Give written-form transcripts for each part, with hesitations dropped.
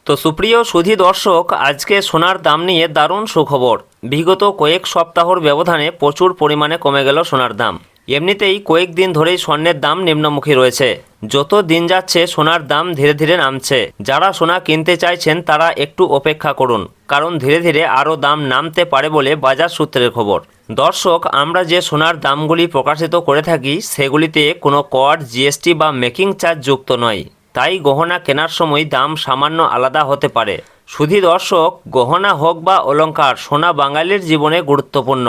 তো সুপ্রিয় সুধী দর্শক, আজকে সোনার দাম নিয়ে দারুণ সুখবর। বিগত কয়েক সপ্তাহর ব্যবধানে প্রচুর পরিমাণে কমে গেল সোনার দাম। এমনিতেই কয়েকদিন ধরেই স্বর্ণের দাম নিম্নমুখী রয়েছে। যত দিন যাচ্ছে সোনার দাম ধীরে ধীরে নামছে। যারা সোনা কিনতে চাইছেন তারা একটু অপেক্ষা করুন, কারণ ধীরে ধীরে আরও দাম নামতে পারে বলে বাজার সূত্রের খবর। দর্শক, আমরা যে সোনার দামগুলি প্রকাশিত করে থাকি সেগুলিতে কোনো কর, জিএসটি বা মেকিং চার্জ যুক্ত নয়। তাই গহনা কেনার সময় দাম সামান্য আলাদা হতে পারে। শুধু দর্শক, গহনা হোক বা অলংকার, সোনা বাঙালির জীবনে গুরুত্বপূর্ণ।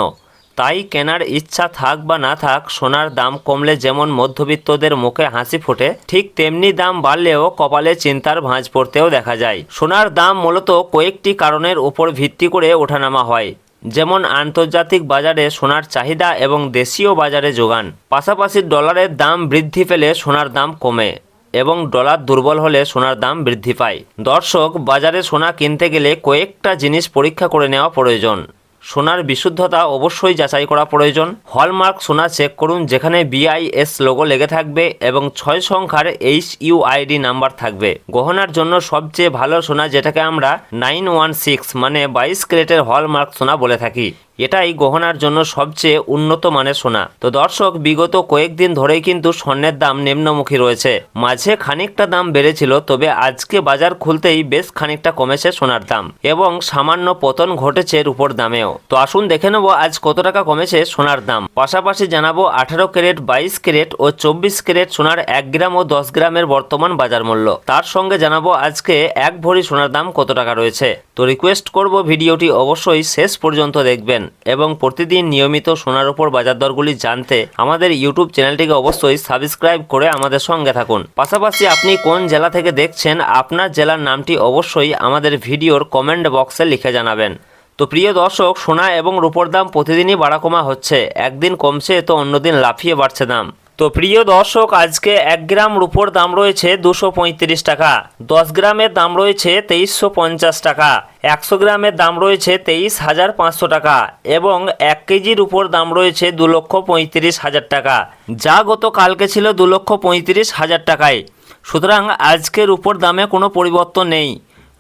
তাই কেনার ইচ্ছা থাক বা না থাক, সোনার দাম কমলে যেমন মধ্যবিত্তদের মুখে হাসি ফোটে, ঠিক তেমনি দাম বাড়লেও কপালে চিন্তার ভাঁজ পড়তেও দেখা যায়। সোনার দাম মূলত কয়েকটি কারণের উপর ভিত্তি করে ওঠানামা হয়, যেমন আন্তর্জাতিক বাজারে সোনার চাহিদা এবং দেশীয় বাজারে যোগান। পাশাপাশি ডলারের দাম বৃদ্ধি পেলে সোনার দাম কমে এবং ডলার দুর্বল হলে সোনার দাম বৃদ্ধি পায়। দর্শক, বাজারে সোনা কিনতে গেলে কয়েকটা জিনিস পরীক্ষা করে নেওয়া প্রয়োজন। সোনার বিশুদ্ধতা অবশ্যই যাচাই করা প্রয়োজন। হলমার্ক সোনা চেক করুন, যেখানে BIS লোগো লেগে থাকবে এবং 6 সংখ্যার HUID নাম্বার থাকবে। গহনার জন্য সবচেয়ে ভালো সোনা, যেটাকে আমরা 916 মানে 22 ক্যারেটের হলমার্ক সোনা বলে থাকি, এটাই গহনার জন্য সবচেয়ে উন্নত মানের সোনা। তো দর্শক, বিগত কয়েকদিন ধরেই কিন্তু স্বর্ণের দাম নিম্নমুখী রয়েছে। মাঝে খানিকটা দাম বেড়েছিল, তবে আজকে বাজার খুলতেই বেশ খানিকটা কমেছে সোনার দাম এবং সামান্য পতন ঘটেছে রূপোর দামেও। তো আসুন দেখে নেব আজ কত টাকা কমেছে সোনার দাম। পাশাপাশি জানাবো 18 ক্যারেট, 22 ক্যারেট ও 24 ক্যারেট সোনার 1 গ্রাম ও 10 গ্রামের বর্তমান বাজার মূল্য। তার সঙ্গে জানাবো আজকে 1 ভরি সোনার দাম কত টাকা রয়েছে। তো রিকোয়েস্ট করব ভিডিওটি অবশ্যই শেষ পর্যন্ত দেখবেন এবং প্রতিদিন নিয়মিত সোনার উপর বাজার দরগুলি জানতে আমাদের ইউটিউব চ্যানেলটিকে অবশ্যই সাবস্ক্রাইব করে আমাদের সঙ্গে থাকুন। পাশাপাশি আপনি কোন জেলা থেকে দেখছেন, আপনার জেলার নামটি অবশ্যই আমাদের ভিডিওর কমেন্ট বক্সে লিখে জানাবেন। তো প্রিয় দর্শক, সোনা এবং রূপোর দাম প্রতিদিনই বাড়া কমা হচ্ছে। একদিন কমছে তো অন্যদিন লাফিয়ে বাড়ছে দাম। তো প্রিয় দর্শক, আজকে 1 গ্রাম রূপোর দাম রয়েছে 235 টাকা, 10 গ্রামের দাম রয়েছে 2350 টাকা, 100 গ্রামের দাম রয়েছে 23,500 টাকা এবং 1 কেজির উপর দাম রয়েছে 2,35,000 টাকা, যা গতকালকে ছিল 2,35,000 টাকায়। সুতরাং আজকের উপর দামে কোনো পরিবর্তন নেই।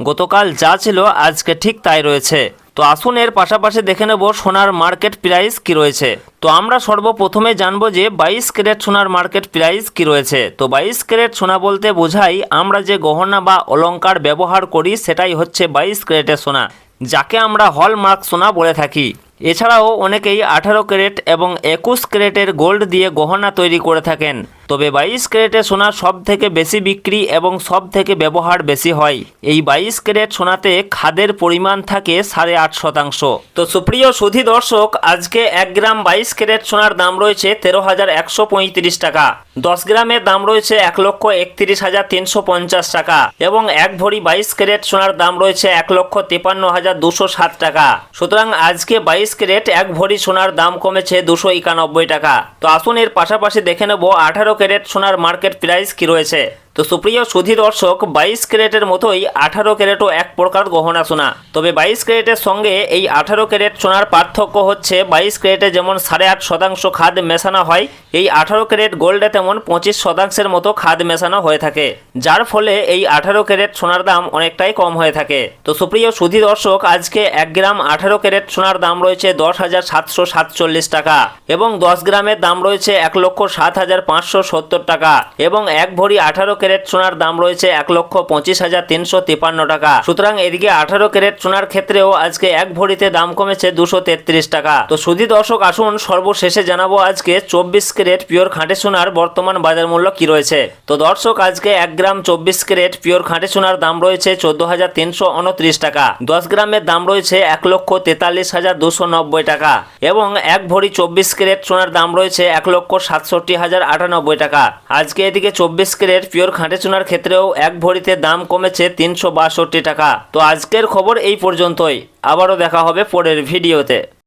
গতকাল যা ছিল আজকে ঠিক তাই রয়েছে। তো আসুন এর পাশাপাশি দেখে নেব সোনার মার্কেট প্রাইস কি রয়েছে। তো আমরা সর্বপ্রথমে জানবো যে 22 ক্যারেট সোনার মার্কেট প্রাইস কি রয়েছে। তো 22 ক্যারেট সোনা বলতে বোঝাই আমরা যে গহনা বা অলংকার ব্যবহার করি সেটাই হচ্ছে 22 ক্যারেটের সোনা, যাকে আমরা হলমার্ক সোনা বলে থাকি। এছাড়াও অনেকেই 18 ক্যারেট এবং 21 ক্যারেটের গোল্ড দিয়ে গহনা তৈরি করে থাকেন। তবে 22 ক্যারেটের সোনা সব থেকে বেশি বিক্রি এবং সব থেকে ব্যবহার বেশি হয়। এই 22 ক্যারেট সোনাতে খাদের পরিমাণ থাকে 8.5%। তো সুপ্রিয় সুধী দর্শক, আজকে 1 গ্রাম 22 ক্যারেট সোনার দাম রয়েছে 13,135 টাকা, 10 গ্রামের দাম রয়েছে 1,31,350 টাকা এবং 1 ভরি 22 ক্যারেট সোনার দাম রয়েছে 1,53,207 টাকা। সুতরাং আজকে 22 ক্যারেট 1 ভরি সোনার দাম কমেছে 291 টাকা। তো আসুন এর পাশাপাশি দেখে নেব 18 ক্যারেট সোনার মার্কেট প্রাইস কি রয়েছে। তো সুপ্রিয় সুধী দর্শক, 22 ক্যারেটের মতোই 18 ক্যারেটও এক প্রকার গহনা সোনা। তবে 22 ক্যারেটের সঙ্গে এই 18 ক্যারেট সোনার পার্থক্য হচ্ছে 22 ক্যারেটে যেমন 8.5% খাদ মেশানো হয়, এই 18 ক্যারেট গোল্ডে তেমন 25% মতো খাদ মেশানো হয়ে থাকে, যার ফলে এই 18 ক্যারেট সোনার দাম অনেকটাই কম হয়ে থাকে। তো সুপ্রিয় সুধী দর্শক, আজকে 1 গ্রাম 18 ক্যারেট সোনার দাম রয়েছে 10,747 টাকা এবং 10 গ্রামের দাম রয়েছে 1,07,570 টাকা এবং 1 ভরি 18 ক্যারেট সোনার দাম রয়েছে 1,25,353 টাকা। সুতরাং এদিকে 18 ক্যারেট সোনার ক্ষেত্রেও আজকে 1 ভরিতে দাম কমেছে 233 টাকা। তো সুধী দর্শক, আসুন সর্বশেষে জানাবো আজকে 24 ক্যারেট পিওর খাঁটি সোনার বর্তমান বাজার মূল্য কি রয়েছে। তো দর্শক, আজকে 1 গ্রাম 24 ক্যারেট পিওর খাঁটি সোনার দাম রয়েছে 14,329 টাকা, 10 গ্রামের দাম রয়েছে 1,43,290 টাকা এবং 1 ভরি 24 ক্যারেট সোনার দাম রয়েছে 1,67,098 টাকা। আজকে এদিকে 24 ক্যারেট পিওর খাঁটি সোনার ক্ষেত্রেও 1 ভরিতে দাম কমেছে 362 টাকা। তো আজকের খবর এই পর্যন্তই। আবারও দেখা হবে পরের ভিডিওতে।